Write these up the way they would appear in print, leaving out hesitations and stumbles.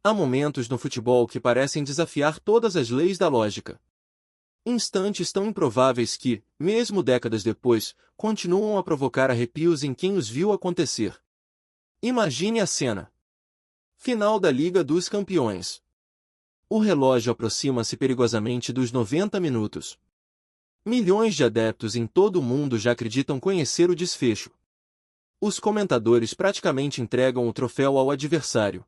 Há momentos no futebol que parecem desafiar todas as leis da lógica. Instantes tão improváveis que, mesmo décadas depois, continuam a provocar arrepios em quem os viu acontecer. Imagine a cena. Final da Liga dos Campeões. O relógio aproxima-se perigosamente dos 90 minutos. Milhões de adeptos em todo o mundo já acreditam conhecer o desfecho. Os comentadores praticamente entregam o troféu ao adversário.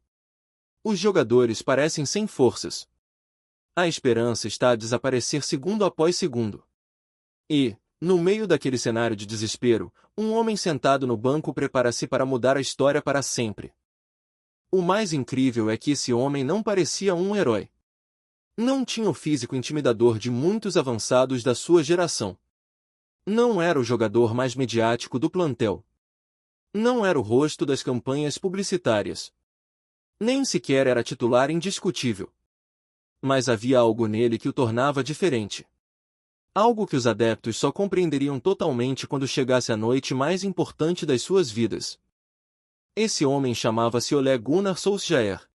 Os jogadores parecem sem forças. A esperança está a desaparecer segundo após segundo. E, no meio daquele cenário de desespero, um homem sentado no banco prepara-se para mudar a história para sempre. O mais incrível é que esse homem não parecia um herói. Não tinha o físico intimidador de muitos avançados da sua geração. Não era o jogador mais mediático do plantel. Não era o rosto das campanhas publicitárias. Nem sequer era titular indiscutível. Mas havia algo nele que o tornava diferente. Algo que os adeptos só compreenderiam totalmente quando chegasse a noite mais importante das suas vidas. Esse homem chamava-se Ole Gunnar Solskjaer.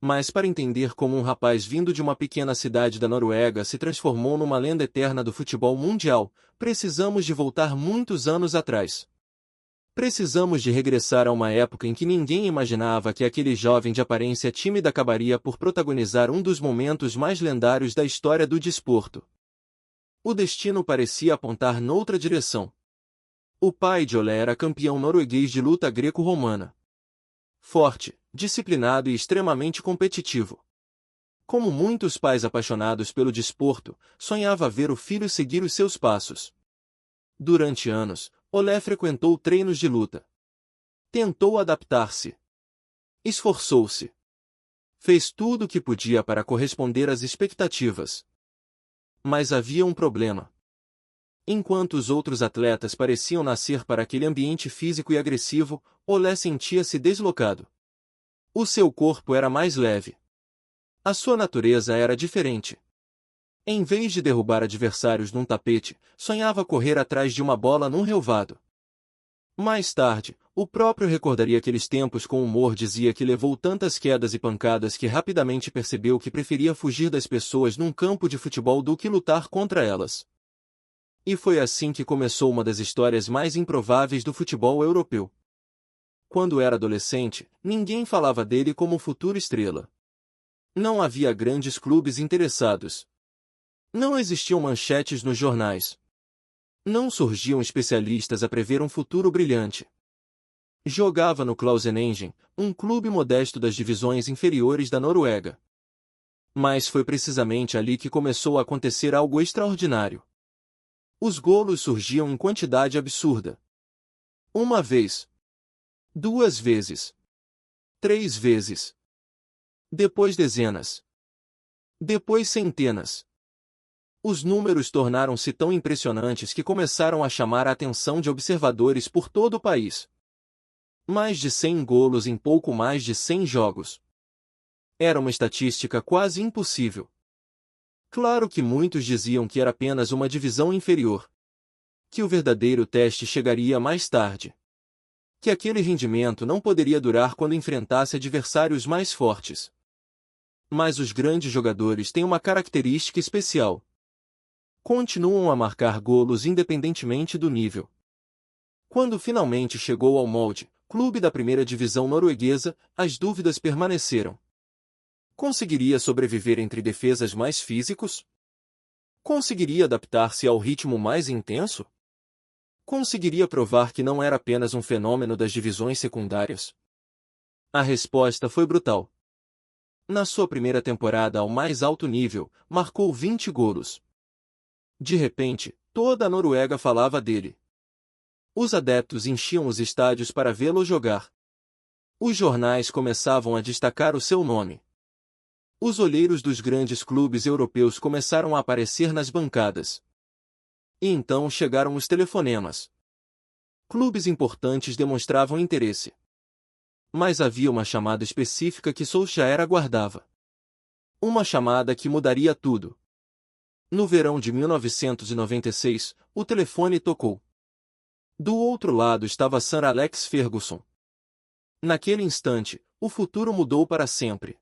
Mas para entender como um rapaz vindo de uma pequena cidade da Noruega se transformou numa lenda eterna do futebol mundial, precisamos de voltar muitos anos atrás. Precisamos de regressar a uma época em que ninguém imaginava que aquele jovem de aparência tímida acabaria por protagonizar um dos momentos mais lendários da história do desporto. O destino parecia apontar noutra direção. O pai de Ole era campeão norueguês de luta greco-romana. Forte, disciplinado e extremamente competitivo. Como muitos pais apaixonados pelo desporto, sonhava ver o filho seguir os seus passos. Durante anos, Ole frequentou treinos de luta. Tentou adaptar-se. Esforçou-se. Fez tudo o que podia para corresponder às expectativas. Mas havia um problema. Enquanto os outros atletas pareciam nascer para aquele ambiente físico e agressivo, Ole sentia-se deslocado. O seu corpo era mais leve. A sua natureza era diferente. Em vez de derrubar adversários num tapete, sonhava correr atrás de uma bola num relvado. Mais tarde, o próprio recordaria aqueles tempos com humor, dizia que levou tantas quedas e pancadas que rapidamente percebeu que preferia fugir das pessoas num campo de futebol do que lutar contra elas. E foi assim que começou uma das histórias mais improváveis do futebol europeu. Quando era adolescente, ninguém falava dele como futura estrela. Não havia grandes clubes interessados. Não existiam manchetes nos jornais. Não surgiam especialistas a prever um futuro brilhante. Jogava no Klausenengen, um clube modesto das divisões inferiores da Noruega. Mas foi precisamente ali que começou a acontecer algo extraordinário. Os golos surgiam em quantidade absurda. Uma vez. 2 vezes. 3 vezes. Depois dezenas. Depois centenas. Os números tornaram-se tão impressionantes que começaram a chamar a atenção de observadores por todo o país. Mais de 100 golos em pouco mais de 100 jogos. Era uma estatística quase impossível. Claro que muitos diziam que era apenas uma divisão inferior. Que o verdadeiro teste chegaria mais tarde. Que aquele rendimento não poderia durar quando enfrentasse adversários mais fortes. Mas os grandes jogadores têm uma característica especial. Continuam a marcar golos independentemente do nível. Quando finalmente chegou ao Molde, clube da primeira divisão norueguesa, as dúvidas permaneceram. Conseguiria sobreviver entre defesas mais físicos? Conseguiria adaptar-se ao ritmo mais intenso? Conseguiria provar que não era apenas um fenômeno das divisões secundárias? A resposta foi brutal. Na sua primeira temporada ao mais alto nível, marcou 20 golos. De repente, toda a Noruega falava dele. Os adeptos enchiam os estádios para vê-lo jogar. Os jornais começavam a destacar o seu nome. Os olheiros dos grandes clubes europeus começaram a aparecer nas bancadas. E então chegaram os telefonemas. Clubes importantes demonstravam interesse. Mas havia uma chamada específica que Solskjaer aguardava. Uma chamada que mudaria tudo. No verão de 1996, o telefone tocou. Do outro lado estava Sir Alex Ferguson. Naquele instante, o futuro mudou para sempre.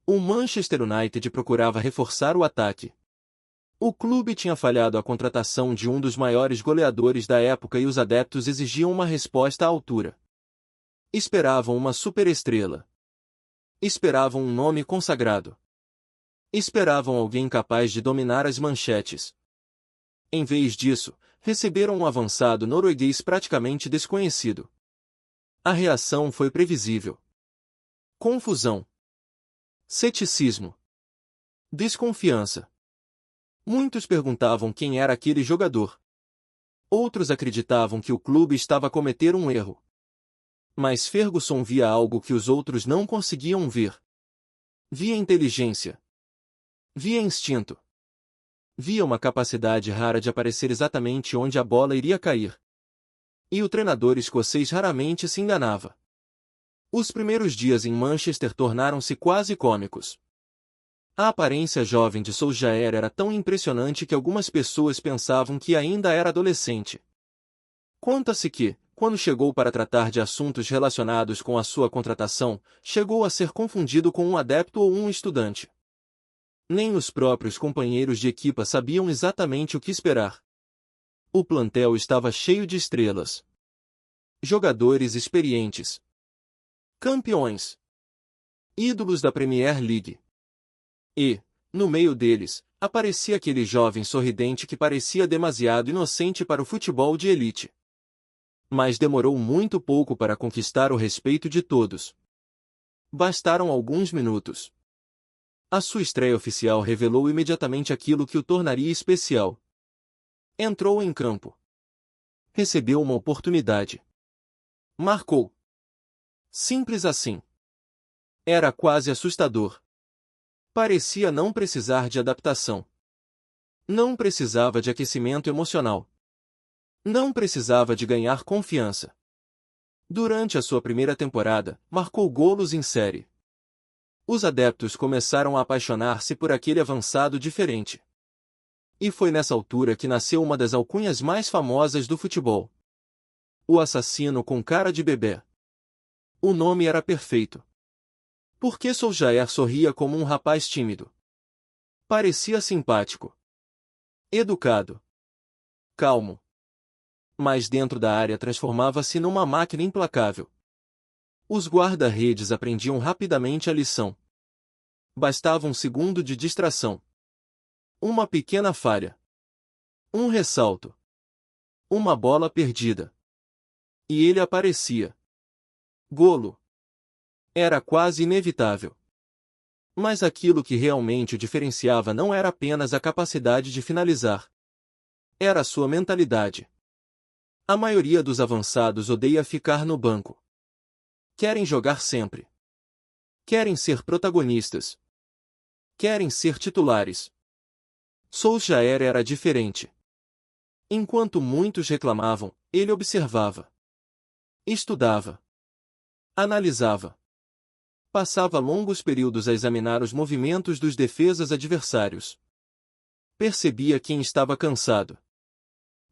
O Manchester United procurava reforçar o ataque. O clube tinha falhado a contratação de um dos maiores goleadores da época e os adeptos exigiam uma resposta à altura. Esperavam uma superestrela. Esperavam um nome consagrado. Esperavam alguém capaz de dominar as manchetes. Em vez disso, receberam um avançado norueguês praticamente desconhecido. A reação foi previsível. Confusão. Ceticismo. Desconfiança. Muitos perguntavam quem era aquele jogador. Outros acreditavam que o clube estava a cometer um erro. Mas Ferguson via algo que os outros não conseguiam ver. Via inteligência. Via instinto. Via uma capacidade rara de aparecer exatamente onde a bola iria cair. E o treinador escocês raramente se enganava. Os primeiros dias em Manchester tornaram-se quase cômicos. A aparência jovem de Solskjaer era tão impressionante que algumas pessoas pensavam que ainda era adolescente. Conta-se que, quando chegou para tratar de assuntos relacionados com a sua contratação, chegou a ser confundido com um adepto ou um estudante. Nem os próprios companheiros de equipa sabiam exatamente o que esperar. O plantel estava cheio de estrelas. Jogadores experientes. Campeões. Ídolos da Premier League. E, no meio deles, aparecia aquele jovem sorridente que parecia demasiado inocente para o futebol de elite. Mas demorou muito pouco para conquistar o respeito de todos. Bastaram alguns minutos. A sua estreia oficial revelou imediatamente aquilo que o tornaria especial. Entrou em campo. Recebeu uma oportunidade. Marcou. Simples assim. Era quase assustador. Parecia não precisar de adaptação. Não precisava de aquecimento emocional. Não precisava de ganhar confiança. Durante a sua primeira temporada, marcou golos em série. Os adeptos começaram a apaixonar-se por aquele avançado diferente. E foi nessa altura que nasceu uma das alcunhas mais famosas do futebol. O assassino com cara de bebê. O nome era perfeito. Porque Solskjaer sorria como um rapaz tímido. Parecia simpático. Educado. Calmo. Mas dentro da área transformava-se numa máquina implacável. Os guarda-redes aprendiam rapidamente a lição. Bastava um segundo de distração. Uma pequena falha. Um ressalto. Uma bola perdida. E ele aparecia. Golo. Era quase inevitável. Mas aquilo que realmente o diferenciava não era apenas a capacidade de finalizar. Era a sua mentalidade. A maioria dos avançados odeia ficar no banco. Querem jogar sempre. Querem ser protagonistas. Querem ser titulares. Solskjaer era diferente. Enquanto muitos reclamavam, ele observava. Estudava. Analisava. Passava longos períodos a examinar os movimentos dos defesas adversários. Percebia quem estava cansado.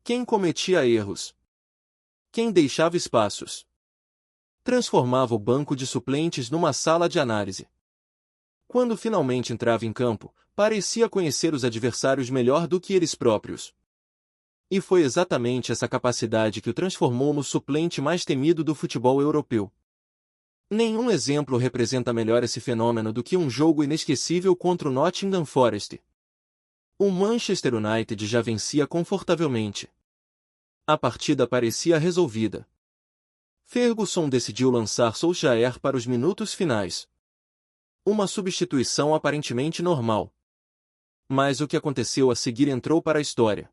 Quem cometia erros. Quem deixava espaços. Transformava o banco de suplentes numa sala de análise. Quando finalmente entrava em campo, parecia conhecer os adversários melhor do que eles próprios. E foi exatamente essa capacidade que o transformou no suplente mais temido do futebol europeu. Nenhum exemplo representa melhor esse fenômeno do que um jogo inesquecível contra o Nottingham Forest. O Manchester United já vencia confortavelmente. A partida parecia resolvida. Ferguson decidiu lançar Solskjaer para os minutos finais. Uma substituição aparentemente normal. Mas o que aconteceu a seguir entrou para a história.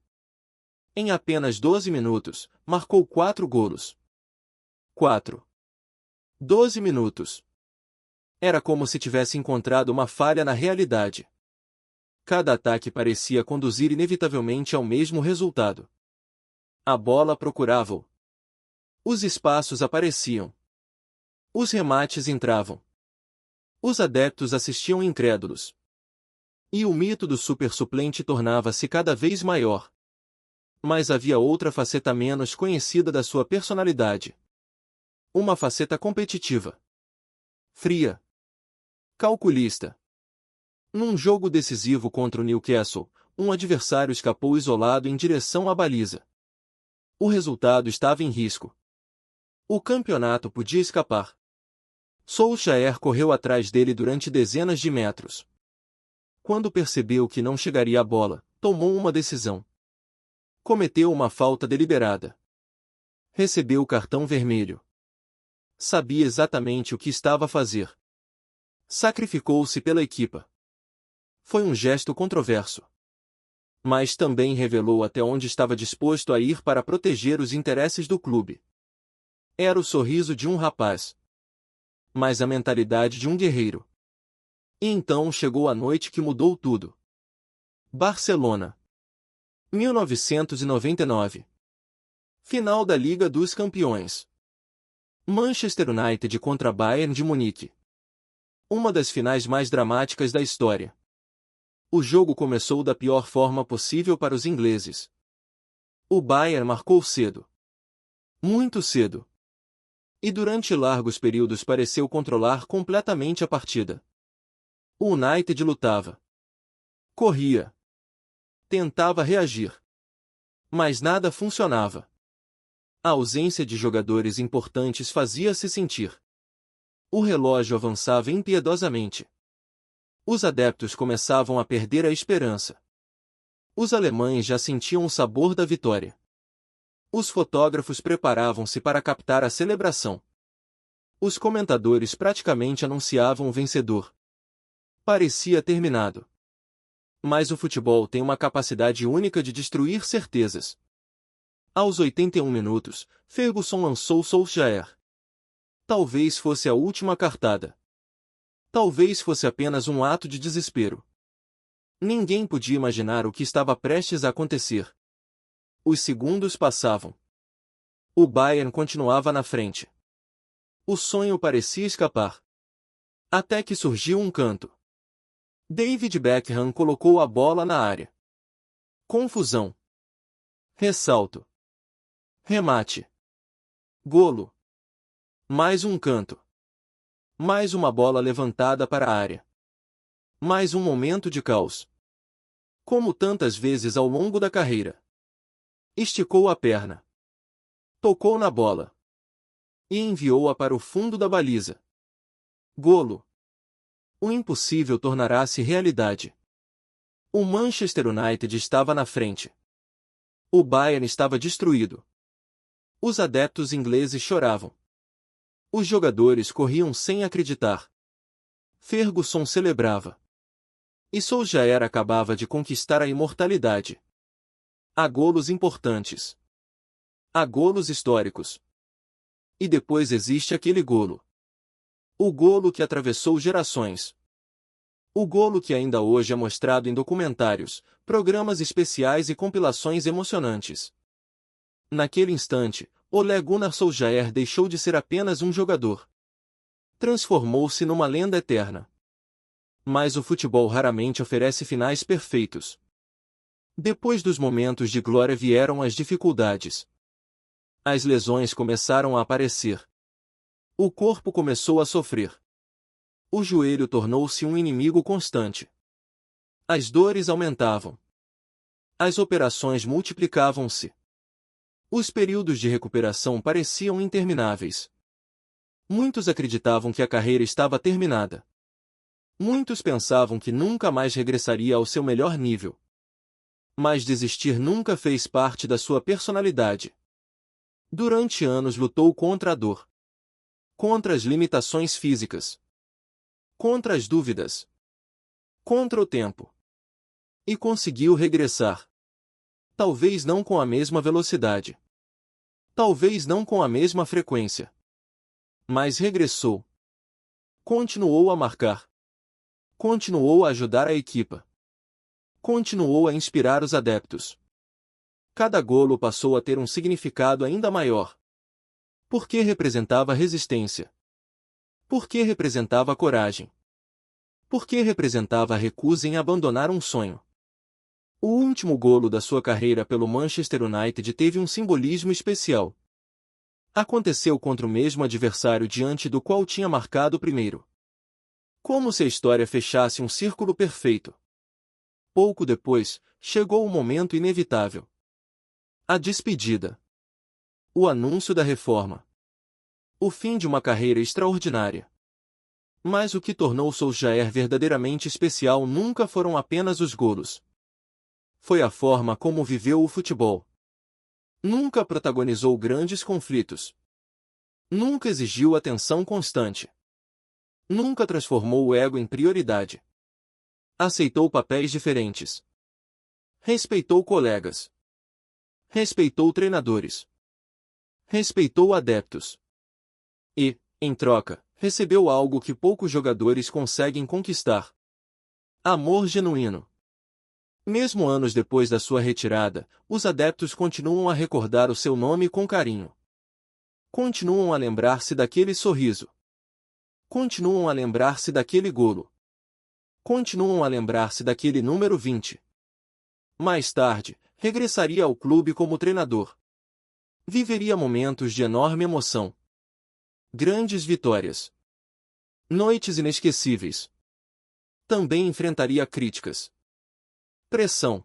Em apenas 12 minutos, marcou 4 golos. 12 minutos. Era como se tivesse encontrado uma falha na realidade. Cada ataque parecia conduzir inevitavelmente ao mesmo resultado. A bola procurava-o. Os espaços apareciam. Os remates entravam. Os adeptos assistiam incrédulos. E o mito do super-suplente tornava-se cada vez maior. Mas havia outra faceta menos conhecida da sua personalidade. Uma faceta competitiva. Fria. Calculista. Num jogo decisivo contra o Newcastle, um adversário escapou isolado em direção à baliza. O resultado estava em risco. O campeonato podia escapar. Solskjaer correu atrás dele durante dezenas de metros. Quando percebeu que não chegaria à bola, tomou uma decisão. Cometeu uma falta deliberada. Recebeu o cartão vermelho. Sabia exatamente o que estava a fazer. Sacrificou-se pela equipa. Foi um gesto controverso. Mas também revelou até onde estava disposto a ir para proteger os interesses do clube. Era o sorriso de um rapaz. Mas a mentalidade de um guerreiro. E então chegou a noite que mudou tudo. Barcelona. 1999. Final da Liga dos Campeões. Manchester United contra Bayern de Munique. Uma das finais mais dramáticas da história. O jogo começou da pior forma possível para os ingleses. O Bayern marcou cedo. Muito cedo. E durante largos períodos pareceu controlar completamente a partida. O United lutava. Corria. Tentava reagir. Mas nada funcionava. A ausência de jogadores importantes fazia-se sentir. O relógio avançava impiedosamente. Os adeptos começavam a perder a esperança. Os alemães já sentiam o sabor da vitória. Os fotógrafos preparavam-se para captar a celebração. Os comentadores praticamente anunciavam o vencedor. Parecia terminado. Mas o futebol tem uma capacidade única de destruir certezas. Aos 81 minutos, Ferguson lançou Solskjaer. Talvez fosse a última cartada. Talvez fosse apenas um ato de desespero. Ninguém podia imaginar o que estava prestes a acontecer. Os segundos passavam. O Bayern continuava na frente. O sonho parecia escapar. Até que surgiu um canto. David Beckham colocou a bola na área. Confusão. Ressalto. Remate. Golo. Mais um canto. Mais uma bola levantada para a área. Mais um momento de caos. Como tantas vezes ao longo da carreira. Esticou a perna. Tocou na bola. E enviou-a para o fundo da baliza. Golo. O impossível tornará-se realidade. O Manchester United estava na frente. O Bayern estava destruído. Os adeptos ingleses choravam. Os jogadores corriam sem acreditar. Ferguson celebrava. E Solskjaer acabava de conquistar a imortalidade. Há golos importantes. Há golos históricos. E depois existe aquele golo. O golo que atravessou gerações. O golo que ainda hoje é mostrado em documentários, programas especiais e compilações emocionantes. Naquele instante, Ole Gunnar Solskjaer deixou de ser apenas um jogador. Transformou-se numa lenda eterna. Mas o futebol raramente oferece finais perfeitos. Depois dos momentos de glória vieram as dificuldades. As lesões começaram a aparecer. O corpo começou a sofrer. O joelho tornou-se um inimigo constante. As dores aumentavam. As operações multiplicavam-se. Os períodos de recuperação pareciam intermináveis. Muitos acreditavam que a carreira estava terminada. Muitos pensavam que nunca mais regressaria ao seu melhor nível. Mas desistir nunca fez parte da sua personalidade. Durante anos lutou contra a dor. Contra as limitações físicas. Contra as dúvidas. Contra o tempo. E conseguiu regressar. Talvez não com a mesma velocidade. Talvez não com a mesma frequência. Mas regressou. Continuou a marcar. Continuou a ajudar a equipa. Continuou a inspirar os adeptos. Cada golo passou a ter um significado ainda maior. Porque representava resistência. Porque representava coragem. Porque representava a recusa em abandonar um sonho. O último golo da sua carreira pelo Manchester United teve um simbolismo especial. Aconteceu contra o mesmo adversário diante do qual tinha marcado o primeiro. Como se a história fechasse um círculo perfeito. Pouco depois, chegou o momento inevitável. A despedida. O anúncio da reforma. O fim de uma carreira extraordinária. Mas o que tornou Solskjaer verdadeiramente especial nunca foram apenas os golos. Foi a forma como viveu o futebol. Nunca protagonizou grandes conflitos. Nunca exigiu atenção constante. Nunca transformou o ego em prioridade. Aceitou papéis diferentes. Respeitou colegas. Respeitou treinadores. Respeitou adeptos. E, em troca, recebeu algo que poucos jogadores conseguem conquistar: amor genuíno. Mesmo anos depois da sua retirada, os adeptos continuam a recordar o seu nome com carinho. Continuam a lembrar-se daquele sorriso. Continuam a lembrar-se daquele golo. Continuam a lembrar-se daquele número 20. Mais tarde, regressaria ao clube como treinador. Viveria momentos de enorme emoção. Grandes vitórias. Noites inesquecíveis. Também enfrentaria críticas. Pressão.